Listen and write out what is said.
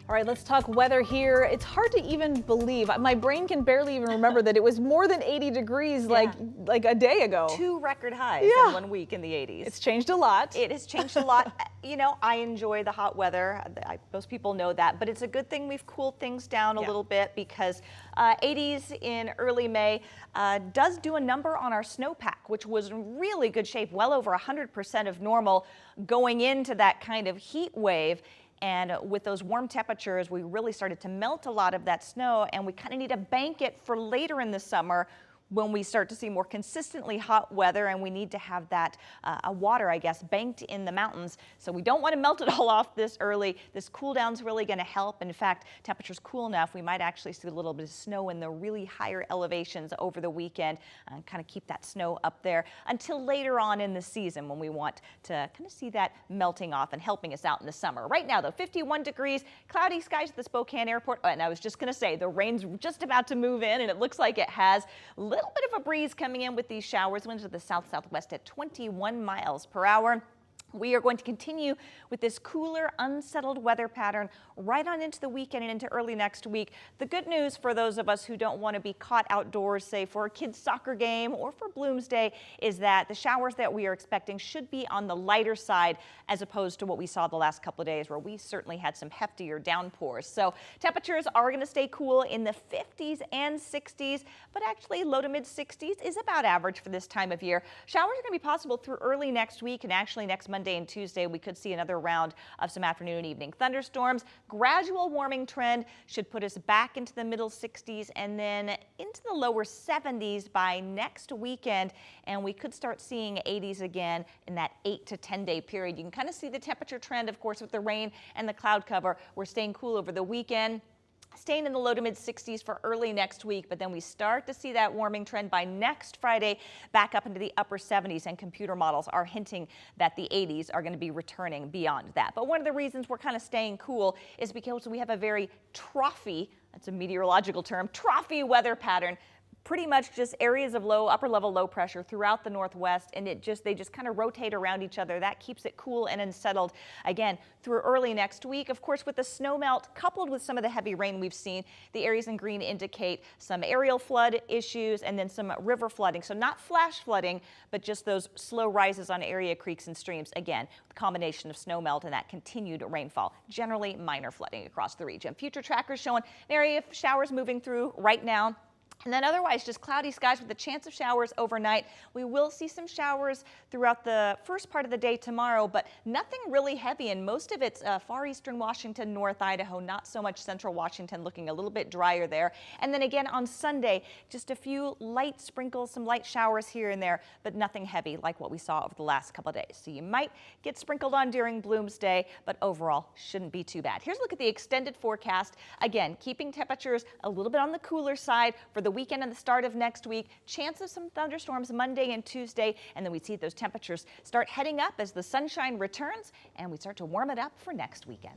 All right, let's talk weather here. It's hard to even believe. My brain can barely even remember that it was more than 80 degrees like a day ago. 2 record highs in 1 week in the 80s. It's changed a lot. It has changed a lot. You know, I enjoy the hot weather. Most people know that, but it's a good thing we've cooled things down a little bit because 80s in early May does do a number on our snowpack, which was in really good shape, well over 100% of normal going into that kind of heat wave. And with those warm temperatures, we really started to melt a lot of that snow, and we kind of need to bank it for later in the summer when we start to see more consistently hot weather, and we need to have that water, I guess, banked in the mountains. So we don't want to melt it all off this early. This cool down's really going to help. In fact, temperatures cool enough, we might actually see a little bit of snow in the really higher elevations over the weekend and kind of keep that snow up there until later on in the season when we want to kind of see that melting off and helping us out in the summer. Right now, though, 51 degrees, cloudy skies at the Spokane airport. And I was just going to say, the rain's just about to move in, and it looks like it has. Little bit of a breeze coming in with these showers. Winds to the south-southwest at 21 miles per hour. We are going to continue with this cooler, unsettled weather pattern right on into the weekend and into early next week. The good news for those of us who don't want to be caught outdoors, say for a kid's soccer game or for Bloomsday, is that the showers that we are expecting should be on the lighter side as opposed to what we saw the last couple of days where we certainly had some heftier downpours. So temperatures are going to stay cool in the 50s and 60s, but actually low to mid 60s is about average for this time of year. Showers are going to be possible through early next week, and actually next Monday and Tuesday we could see another round of some afternoon and evening thunderstorms. Gradual warming trend should put us back into the middle 60s and then into the lower 70s by next weekend, and we could start seeing 80s again in that 8 to 10 day period. You can kind of see the temperature trend, of course, with the rain and the cloud cover. We're staying cool over the weekend, staying in the low to mid 60s for early next week, but then we start to see that warming trend by next Friday back up into the upper 70s, and computer models are hinting that the 80s are going to be returning beyond that. But one of the reasons we're kind of staying cool is because we have a very trophy, that's a meteorological term, trophy weather pattern. Pretty much just areas of upper level low pressure throughout the northwest, and they just kind of rotate around each other. That keeps it cool and unsettled again through early next week. Of course, with the snow melt coupled with some of the heavy rain we've seen, the areas in green indicate some aerial flood issues and then some river flooding. So not flash flooding, but just those slow rises on area creeks and streams. Again, the combination of snow melt and that continued rainfall, generally minor flooding across the region. Future trackers showing an area of showers moving through right now. And then otherwise just cloudy skies with a chance of showers overnight. We will see some showers throughout the first part of the day tomorrow, but nothing really heavy, and most of it's far eastern Washington, North Idaho, not so much central Washington, looking a little bit drier there. And then again on Sunday, just a few light sprinkles, some light showers here and there, but nothing heavy like what we saw over the last couple of days. So you might get sprinkled on during Bloomsday, but overall shouldn't be too bad. Here's a look at the extended forecast. Again, keeping temperatures a little bit on the cooler side for the weekend and the start of next week. Chance of some thunderstorms Monday and Tuesday, and then we see those temperatures start heading up as the sunshine returns and we start to warm it up for next weekend.